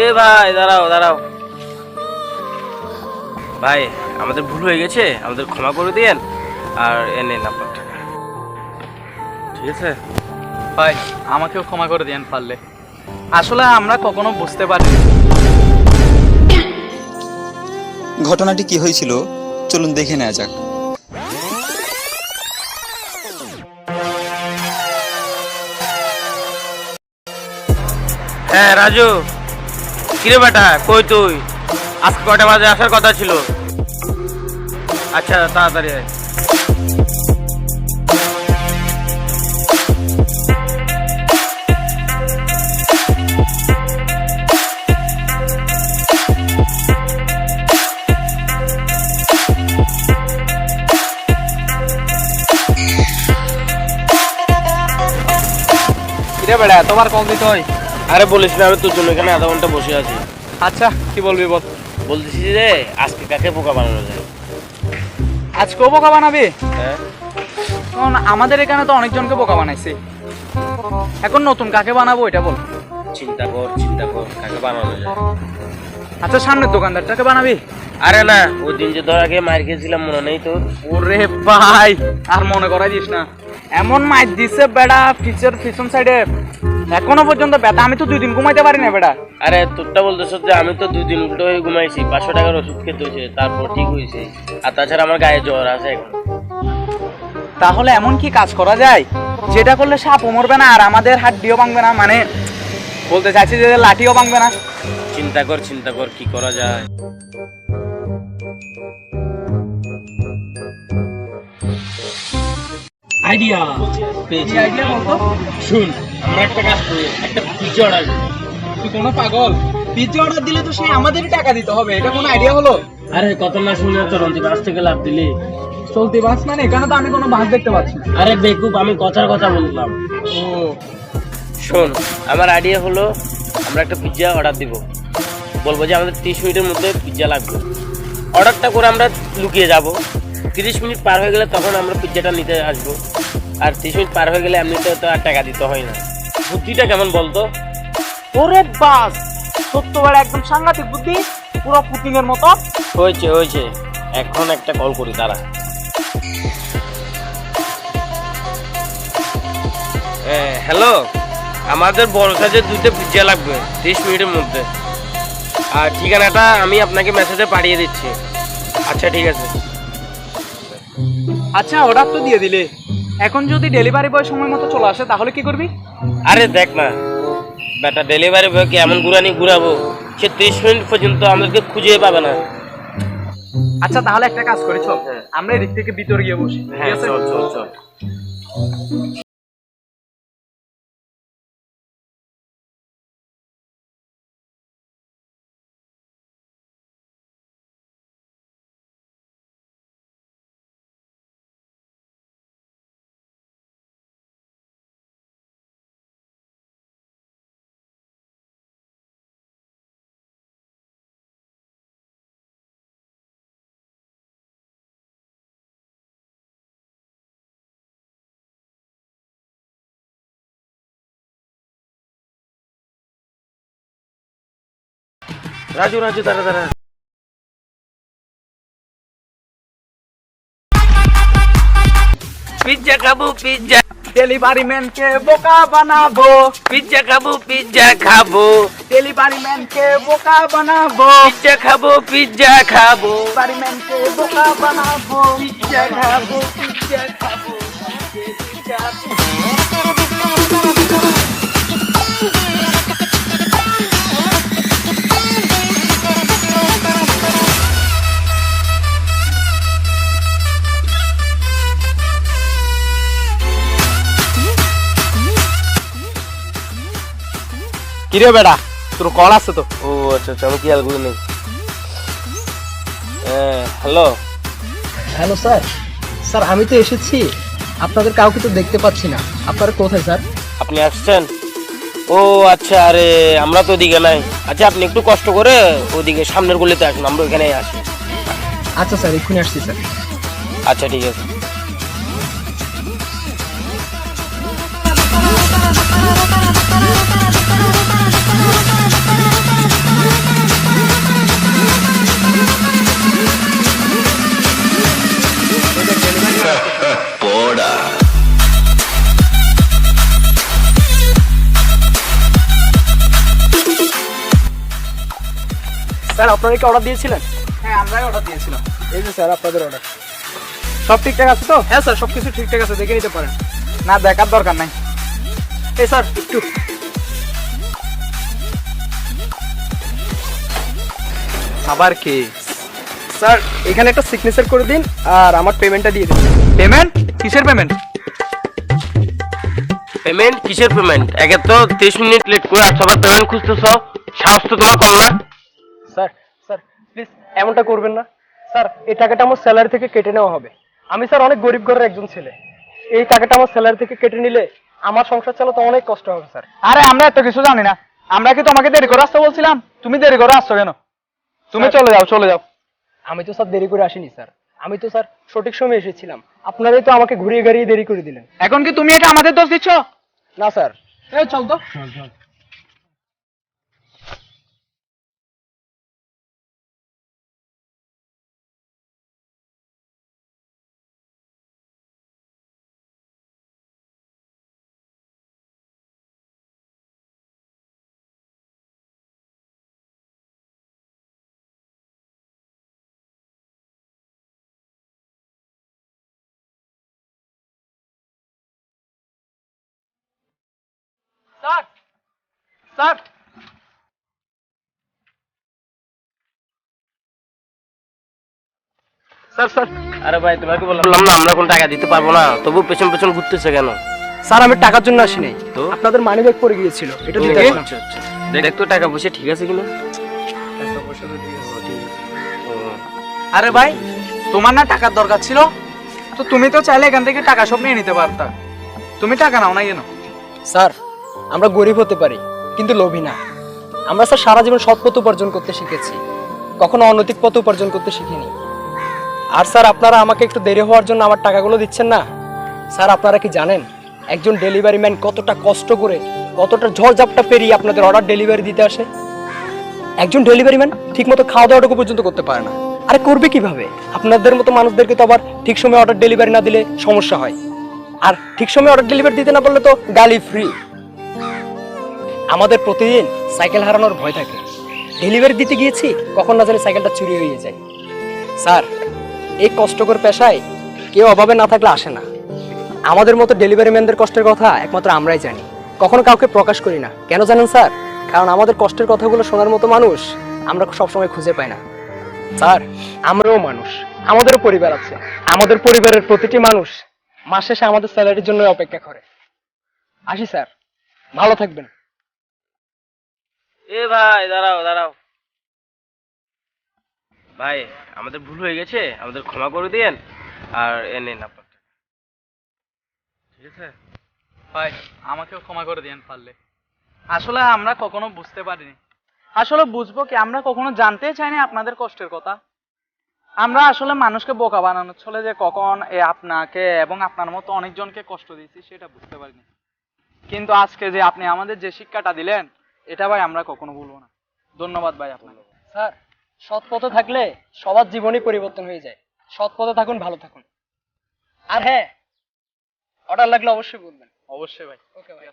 এ ভাই দাঁড়াও দাঁড়াও ভাই, আমাদের ভুল হয়ে গেছে, আমাদের ক্ষমা করে দিয়েন। আর এনে আপনার টাকা, ঠিক আছে ভাই? আমাকেও ক্ষমা করে দিয়েন পারলে, আসলে আমরা কখনো বুঝতে পারি। ঘটনাটি কি হয়েছিল চলুন দেখে নেওয়া যাক। হ্যাঁ রাজু, কিরে বেটা কই তুই? আজকে কয়টা বাজে আসার কথা ছিল? আচ্ছা তাড়াতাড়ি আয়। কিরে বেড়া, তোমার কল দিতে হয়? আরে বলিস না, আমি তোর জন্য এখানে আধা ঘন্টা বসে আছি। আচ্ছা কি বলবি বল। বলতেছি যে আজকে কাকে বোকা বানানো যায়? আজকেও বোকা বানাবি? হ্যাঁ, কারণ আমাদের এখানে তো অনেকজনকে বোকা বানাইছে, এখন নতুন কাকে বানাবো এটা বল। চিন্তা কর কাকে বানানো যায়। আচ্ছা সামনের দোকানদারটাকে বানাবি? আরে না, ওই দিন যে ধর আগে মার খেয়েছিলাম মনে নেই তোর? ওরে ভাই আর মনে করাই দিস না, এমন মাইর দিছে বেড়া পিছন সাইডে, এখনো পর্যন্ত ব্যথা। আমি তো 2 দিন ঘুমাইতে পারি না বেড়া। আরে তোরটা বলতেছ যে আমি তো 2 দিন উল্টো হয়ে ঘুমাইছি, 500 টাকার ওষুধ খেতে হয়েছে, তারপর ঠিক হয়েছে। আর তাছাড়া আমার গায়ে জ্বর আছে এখন। তাহলে এমন কি কাজ করা যায় যেটা করলে সাপও মরবে না আর আমাদের হাড্ডিও ভাঙবে না, মানে বলতে চাইছি যে লাঠিও ভাঙবে না? চিন্তা কর কি করা যায়। আইডিয়া পেয়েছি। আইডিয়া বলতো? শুন, আমরা একটা কাজ করি, একটা পিজ্জা অর্ডার করি। তুই কোনো পাগল? পিজ্জা অর্ডার দিলে তো সেই আমাদেরই টাকা দিতে হবে, এটা কোনো আইডিয়া হলো? আরে কত না শুনে তো রন্তি বাস থেকে লাভ দিলি। চলতি বাস মানে? এখানে তো আমি কোনো বাস দেখতে পাচ্ছি না। আরে বেকুব, আমি কথার কথা বললাম। ও শোন, আমার আইডিয়া হলো আমরা একটা পিজ্জা অর্ডার দিব, বলবো যে আমাদের 30 মিনিটের মধ্যে পিজ্জা লাগবে। অর্ডারটা করে আমরা লুকিয়ে যাব, 30 মিনিট পার হয়ে গেলে তখন আমরা পিজ্জাটা নিতে আসবো। আর 30 মিনিট পার হয়ে গেলে এমনিতে তো আর টাকা দিতে হয় না। বুদ্ধিটা কেমন বলতো? ওরে বাস, সত্য বড় একদম সাংঘাতিক বুদ্ধি, পুরো পুতিনের মতো। হয়েছে, এখন একটা কল করি, দাঁড়া। হ্যালো, আমাদের বড় সাইজের 2টা পিজ্জা লাগবে 30 মিনিটের মধ্যে। আর ঠিকানাটা আমি আপনাকে মেসেজে পাঠিয়ে দিচ্ছি। আচ্ছা ঠিক আছে। আচ্ছা অর্ডার তো দিয়ে দিলে, এখন যদি ডেলিভারি বয় সময় মতো চলে আসে তাহলে কি করবি? আরে দেখ না বেটা, ডেলিভারি বয়কে এমন ঘুরানি ঘুরাবো সে 30 মিনিট পর্যন্ত আমাদেরকে খুঁজে পাবে না। আচ্ছা তাহলে একটা কাজ করি, চল আমরা এদিক থেকে ভিতরে গিয়ে বসি। হ্যাঁ চল। রাজু দাঁড়া। পিজ্জা খাবো, পিজ্জা। ডেলিভারি ম্যানকে বোকা বানাবো, পিজ্জা খাবো। ডেলিভারি ম্যানকে বোকা বানাবো, পিজ্জা খাবো। ডেলিভারি ম্যানকে বোকা বানাবো, পিজ্জা খাবো। কিরে বেড়া, তোর কল আছে তো? ও আচ্ছা, আমি খেয়াল করি নেই। হ্যালো স্যার আমি তো এসেছি, আপনাদের কাউকে তো দেখতে পাচ্ছি না। আপনারা কোথায় স্যার? আপনি আসছেন? ও আচ্ছা, আরে আমরা তো ওদিকে নাই। আচ্ছা আপনি একটু কষ্ট করে ওদিকে সামনের গলিতে আসুন, আমরা ওইখানেই আসি। আচ্ছা স্যার, এক্ষুনি আসছি স্যার। আচ্ছা ঠিক আছে। স্যার আপনারা কি অর্ডার দিয়েছিলেন? হ্যাঁ আমরাই অর্ডার দিয়েছিলাম। এই যে স্যার আপনাদের অর্ডার। সব ঠিকঠাক আছে তো? হ্যাঁ স্যার সবকিছু ঠিকঠাক আছে, দেখে নিতে পারেন। না দেখার দরকার নাই। এই স্যার একটু আবার কি? স্যার এখানে একটা সিগনেচার করে দিন আর আমার পেমেন্টটা দিয়ে দিন। পেমেন্ট? কিসের পেমেন্ট? পেমেন্ট কিসের পেমেন্ট? একে তো 30 মিনিট লেট করে আসছো, আবার পেমেন্ট খুঁজতেছ? সাহস তো তোমার কম না? স্যার স্যার প্লিজ এমনটা করবেন না স্যার। এই টাকাটা আমার স্যালারি থেকে কেটে নেওয়া হবে। আমি স্যার অনেক গরিব ঘরের একজন ছেলে। এই টাকাটা আমার স্যালারি থেকে কেটে নিলে আমার সংসার চালাতে অনেক কষ্ট হবে স্যার। আরে আমরা এত কিছু জানি না। আমরা কি তোমাকে দেরি করে আসতে বলছিলাম? তুমি দেরি করে আসছো কেন? তুমি চলে যাও, চলে যাও। আমি তো স্যার দেরি করে আসিনি স্যার, আমি তো স্যার সঠিক সময় এসেছিলাম। আপনারাই তো আমাকে ঘুরিয়ে গাড়িয়ে দেরি করে দিলেন। এখন কি তুমি এটা আমাদের দোষ দিচ্ছ? না স্যার। এই চল তো। স্যার স্যার স্যার স্যার আরে ভাই তোমাকে বললাম না আমরা কোন টাকা দিতে পারবো না, তবু পেছন পেছন ঘুরতেছে কেন? স্যার আমি টাকার জন্য আসিনি তো? আপনাদের মানি ব্যাগ পড়ে গিয়েছিল, এটা দিতে আসলাম। আচ্ছা আচ্ছা, দেখ তো টাকা পয়সা ঠিক আছে কিনা। ও, আরে ভাই তোমার না টাকার দরকার ছিল? তো তুমি তো চাইলে এখান থেকে টাকা সব নিয়ে নিতে পারতা। তুমি টাকা নাও না কেন? স্যার আমরা গরিব হতে পারি কিন্তু লোভী না। আমরা স্যার সারা জীবন সৎ পথ উপার্জন করতে শিখেছি, কখনো অনৈতিক পথে উপার্জন করতে শিখিনি। আর স্যার আপনারা আমাকে একটু দেরি হওয়ার জন্য আমার টাকাগুলো দিচ্ছেন না। স্যার আপনারা কি জানেন একজন ডেলিভারি ম্যান কতটা কষ্ট করে, কতটা ঝড়ঝাপটা পেরিয়ে আপনাদের অর্ডার ডেলিভারি দিতে আসে? একজন ডেলিভারি ম্যান ঠিকমতো খাওয়া দাওয়াটুকু পর্যন্ত করতে পারে না। আরে করবে কিভাবে? আপনাদের মতো মানুষদেরকে তো আবার ঠিক সময় অর্ডার ডেলিভারি না দিলে সমস্যা হয়, আর ঠিক সময় অর্ডার ডেলিভারি দিতে না পারলে তো গালি ফ্রি। আমাদের প্রতিদিন সাইকেল হারানোর ভয় থাকে। ডেলিভারি দিতে গিয়েছি, কখন না জানি সাইকেলটা চুরি হয়ে যায়। স্যার এই কষ্টকর পেশায় কেউ অভাবে না থাকলে আসে না। আমাদের মতো ডেলিভারি ম্যানদের কষ্টের কথা একমাত্র আমরাই জানি, কখনো কাউকে প্রকাশ করি না। কেন জানেন স্যার? কারণ আমাদের কষ্টের কথাগুলো শোনার মতো মানুষ আমরা সবসময় খুঁজে পাই না। স্যার আমরাও মানুষ, আমাদেরও পরিবার আছে। আমাদের পরিবারের প্রতিটি মানুষ মাস শেষে আমাদের স্যালারির জন্য অপেক্ষা করে। আসি স্যার, ভালো থাকবেন। এ ভাই দাঁড়াও দাঁড়াও ভাই, আমাদের ভুল হয়ে গেছে, আমাদের ক্ষমা করে দিয়েন। আর এ নেন আপনার টাকা। ঠিক আছে? ভাই আমাকেও ক্ষমা করে দিয়েন পারলে। আসলে আমরা কখনো বুঝতে পারিনি। আসলে বুঝবো কি, আমরা কখনো জানতে চাইনি আপনাদের কষ্টের কথা। আমরা আসলে মানুষকে বোকা বানানোর চলে যে কখন আপনাকে এবং আপনার মতো অনেকজনকে কষ্ট দিয়েছি সেটা বুঝতে পারিনি। কিন্তু আজকে যে আপনি আমাদের যে শিক্ষাটা দিলেন, এটা ভাই আমরা কখনো ভুলবো না। ধন্যবাদ ভাই আপনাকে। স্যার সৎ পথে থাকলে সবার জীবনই পরিবর্তন হয়ে যায়। সৎ পথে থাকুন, ভালো থাকুন। আর হ্যাঁ, অর্ডার লাগলে অবশ্যই বলবেন। অবশ্যই ভাই। ওকে ভাই।